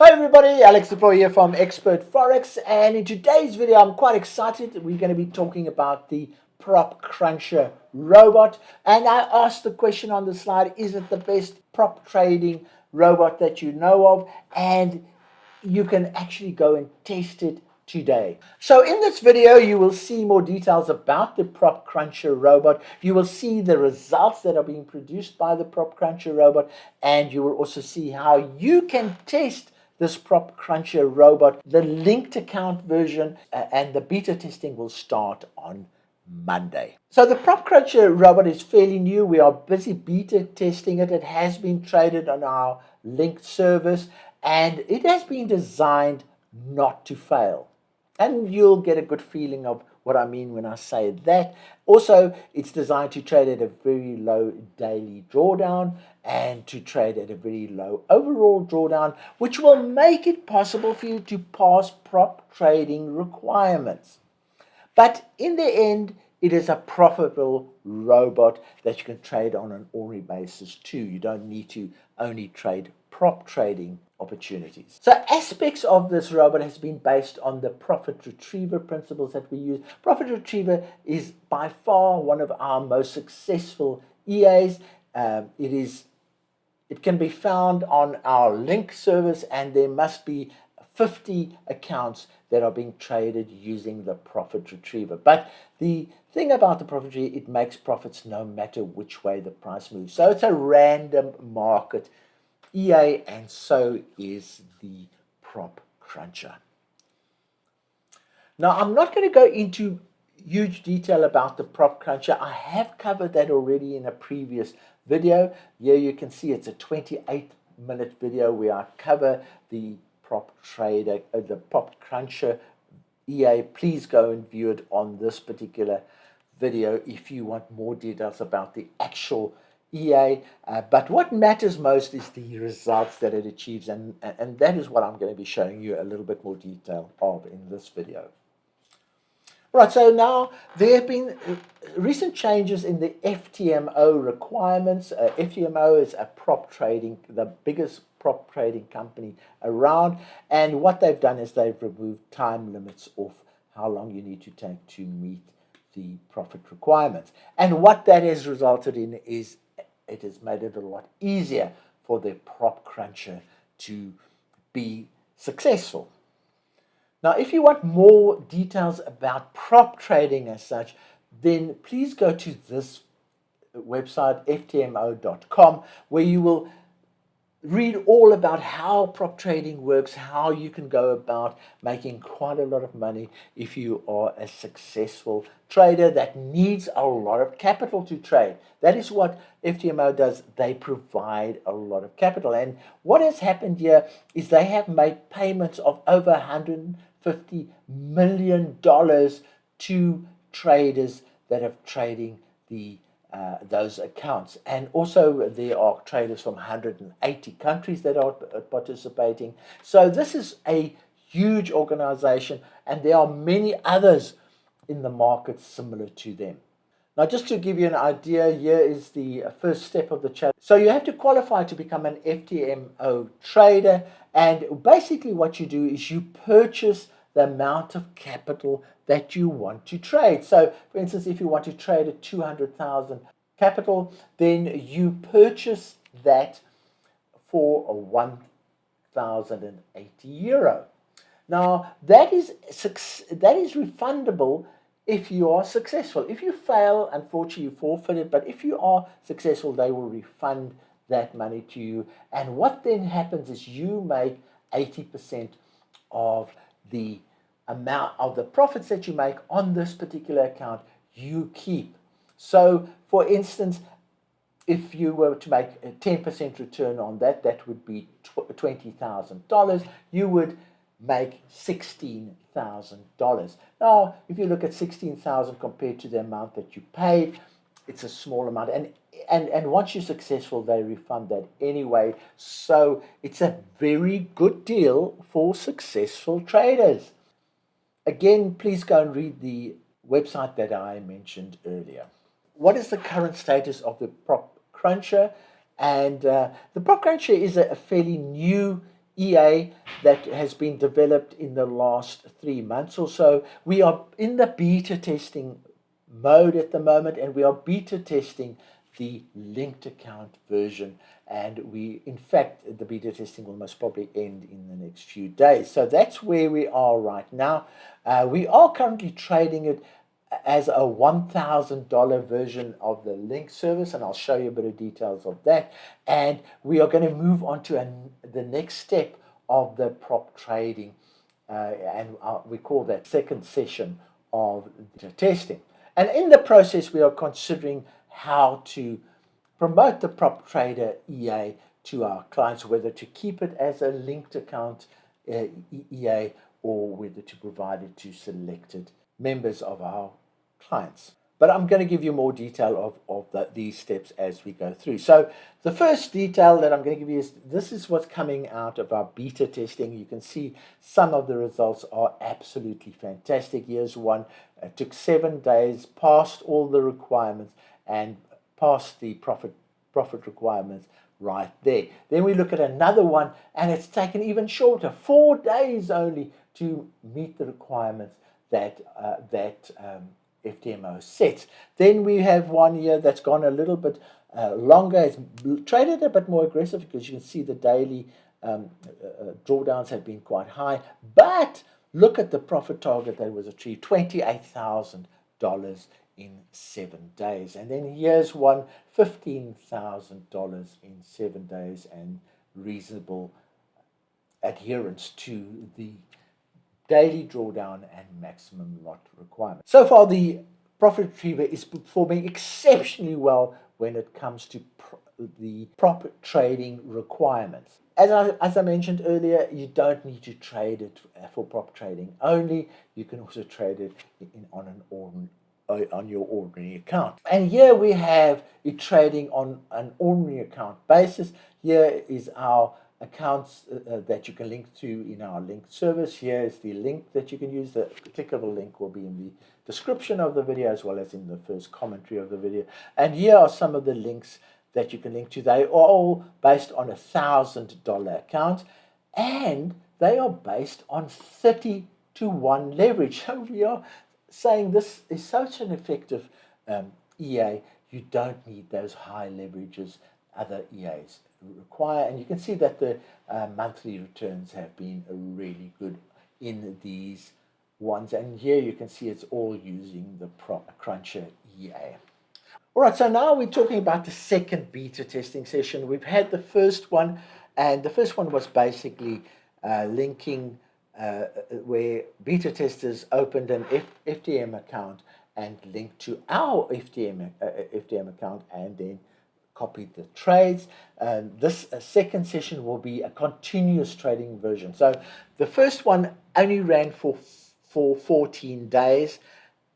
Hi everybody, Alex Deploy here from Expert Forex, and in today's video I'm quite excited. We're going to be talking about the prop cruncher robot, and I asked the question on the slide, is it the best prop trading robot that you know of? And you can actually go and test it today. So in this video you will see more details about the prop cruncher robot. You will see the results that are being produced by the prop cruncher robot, and you will also see how you can test this prop cruncher robot. The linked account version and the beta testing will start on Monday. So the prop cruncher robot is fairly new. We are busy beta testing it. It has been traded on our linked service, and it has been designed not to fail. And you'll get a good feeling of what I mean when I say that. Also, it's designed to trade at a very low daily drawdown and to trade at a very low overall drawdown, which will make it possible for you to pass prop trading requirements. But in the end, it is a profitable robot that you can trade on an ordinary basis too. You don't need to only trade prop trading opportunities. So aspects of this robot has been based on the profit retriever principles that we use. Profit retriever is by far one of our most successful EAs. It can be found on our link service, and there must be 50 accounts that are being traded using the profit retriever. But the thing about the profit retriever, it makes profits no matter which way the price moves. So it's a random market EA, and so is the prop cruncher. Now, I'm not going to go into huge detail about the prop cruncher. I have covered that already in a previous video. Here you can see it's a 28-minute video where I cover the prop cruncher EA. Please go and view it on this particular video if you want more details about the actual EA, but what matters most is the results that it achieves, and that is what I'm going to be showing you a little bit more detail of in this video. Right, so now there have been recent changes in the FTMO requirements. FTMO is the biggest prop trading company around, and what they've done is they've removed time limits off how long you need to take to meet the profit requirements. And what that has resulted in is it has made it a lot easier for the prop cruncher to be successful. Now, if you want more details about prop trading as such, then please go to this website, ftmo.com, where you will read all about how prop trading works, how you can go about making quite a lot of money if you are a successful trader that needs a lot of capital to trade. That is what FTMO does. They provide a lot of capital. And what has happened here is they have made payments of over $150 million to traders that are trading those accounts. And also there are traders from 180 countries that are participating. So this is a huge organization, and there are many others in the market similar to them. Now, just to give you an idea, here is the first step of the challenge. So you have to qualify to become an FTMO trader, and basically what you do is you purchase the amount of capital that you want to trade. So, for instance, if you want to trade at 200,000 capital, then you purchase that for a 1,080 euro. Now, that is refundable if you are successful. If you fail, unfortunately, you forfeit it, but if you are successful, they will refund that money to you. And what then happens is you make 80% of the amount of the profits that you make on this particular account you keep. So, for instance, if you were to make a 10% return on that, that would be $20,000. You would make $16,000. Now, if you look at $16,000 compared to the amount that you paid, it's a small amount. And once you're successful, they refund that anyway. So it's a very good deal for successful traders. Again, please go and read the website that I mentioned earlier. What is the current status of the prop cruncher? And the prop cruncher is a fairly new EA that has been developed in the last 3 months or so. We are in the beta testing mode at the moment, and we are beta testing the linked account version, and in fact, the beta testing will most probably end in the next few days. So that's where we are right now. We are currently trading it as a $1,000 version of the link service, and I'll show you a bit of details of that. And we are going to move on to the next step of the prop trading, and we call that second session of the testing. And in the process, we are considering how to promote the prop trader EA to our clients, whether to keep it as a linked account EA or whether to provide it to selected members of our clients. But I'm going to give you more detail of these steps as we go through. So the first detail that I'm going to give you is this is what's coming out of our beta testing. You can see some of the results are absolutely fantastic. Here's one. It took 7 days, passed all the requirements, and passed the profit requirements right there. Then we look at another one, and it's taken even shorter, 4 days only, to meet the requirements that FTMO sets. Then we have one here that's gone a little bit longer. It's traded a bit more aggressive because you can see the daily drawdowns have been quite high. But look at the profit target that was achieved, $28,000 in 7 days. And then here's one, $15,000 in 7 days, and reasonable adherence to the daily drawdown and maximum lot requirement. So far, the profit retriever is performing exceptionally well when it comes to the prop trading requirements. As I mentioned earlier, you don't need to trade it for prop trading only. You can also trade it on your ordinary account. And here we have it trading on an ordinary account basis. Here is our accounts that you can link to in our linked service. Here is the link that you can use. The clickable link will be in the description of the video as well as in the first commentary of the video. And here are some of the links that you can link to. They are all based on a $1,000 account, and they are based on 30-to-1 leverage. So we are saying this is such an effective EA. You don't need those high leverages other EAs require, and you can see that the monthly returns have been really good in these ones, and here you can see it's all using the Cruncher EA. All right, so now we're talking about the second beta testing session. We've had the first one, and the first one was basically linking where beta testers opened an FTM account and linked to our FTM account and then copied the trades. This second session will be a continuous trading version. So the first one only ran for 14 days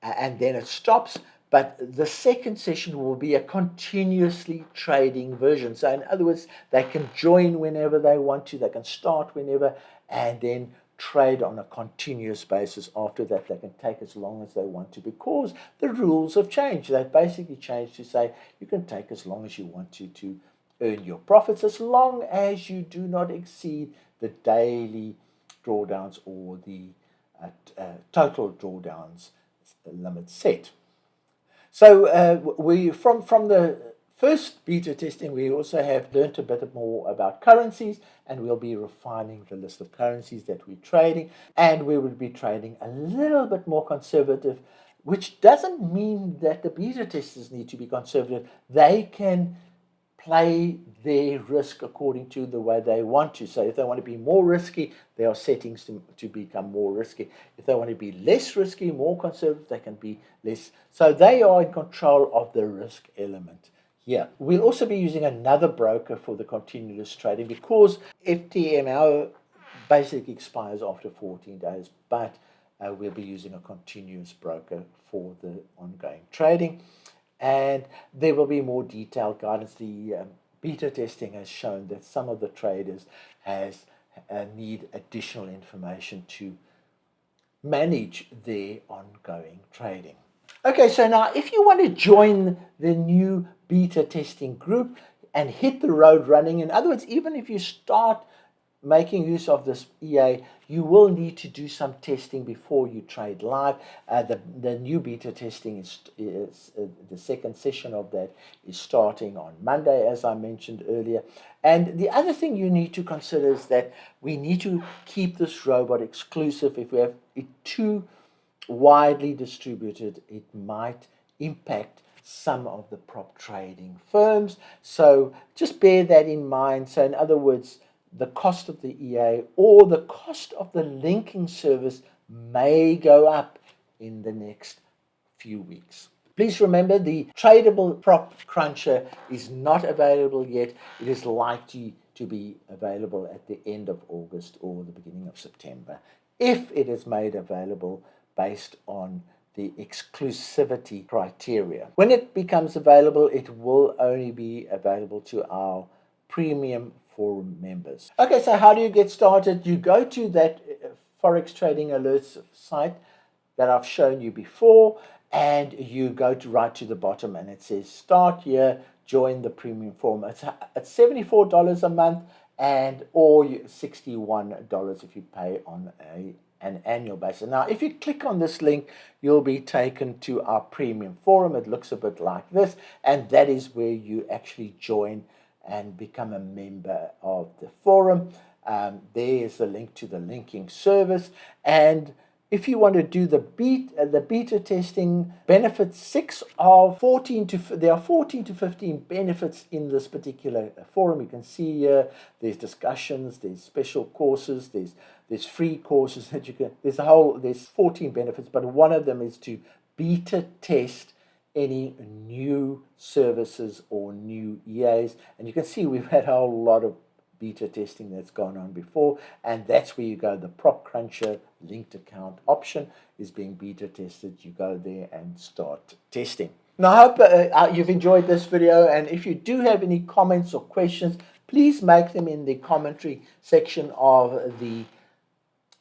and then it stops. But the second session will be a continuously trading version. So in other words, they can join whenever they want to. They can start whenever and then trade on a continuous basis. After that, they can take as long as they want to because the rules have changed. They've basically changed to say you can take as long as you want to earn your profits as long as you do not exceed the daily drawdowns or the total drawdowns limit set. So we from the first beta testing, we also have learned a bit more about currencies, and we'll be refining the list of currencies that we're trading, and we will be trading a little bit more conservative, which doesn't mean that the beta testers need to be conservative. They can play their risk according to the way they want to. So if they want to be more risky, there are settings to become more risky. If they want to be less risky, more conservative, they can be less. So they are in control of the risk element here. We'll also be using another broker for the continuous trading because FTMO basically expires after 14 days, but we'll be using a continuous broker for the ongoing trading. And there will be more detailed guidance. The beta testing has shown that some of the traders need additional information to manage their ongoing trading. Okay, so now if you want to join the new beta testing group and hit the road running, in other words, even if you start making use of this EA, you will need to do some testing before you trade live. The new beta testing is the second session of that is starting on Monday, as I mentioned earlier. And the other thing you need to consider is that we need to keep this robot exclusive. If we have it too widely distributed, it might impact some of the prop trading firms. So just bear that in mind. So in other words, the cost of the EA or the cost of the linking service may go up in the next few weeks. Please remember, the tradable prop cruncher is not available yet. It is likely to be available at the end of August or the beginning of September, if it is made available based on the exclusivity criteria. When it becomes available, it will only be available to our premium forum members. Okay, so how do you get started? You go to that Forex Trading Alerts site that I've shown you before, and you go to right to the bottom, and it says start here, join the premium forum. It's $74 a month, and or $61 if you pay on an annual basis. Now, if you click on this link, you'll be taken to our premium forum. It looks a bit like this, and that is where you actually join and become a member of the forum. There's the link to the linking service, and if you want to do the beta testing, benefits 6 of 14 to there are 14 to 15 benefits in this particular forum. You can see here there's discussions, there's special courses, there's free courses that you can. There's 14 benefits, but one of them is to beta test any new services or new EAs, and you can see we've had a whole lot of beta testing that's gone on before, and that's where you go. The prop cruncher linked account option is being beta tested. You go there and start testing. Now, I hope you've enjoyed this video, and if you do have any comments or questions, please make them in the commentary section of the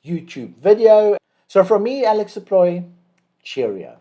YouTube video. So from me, Alex Deploy, cheerio.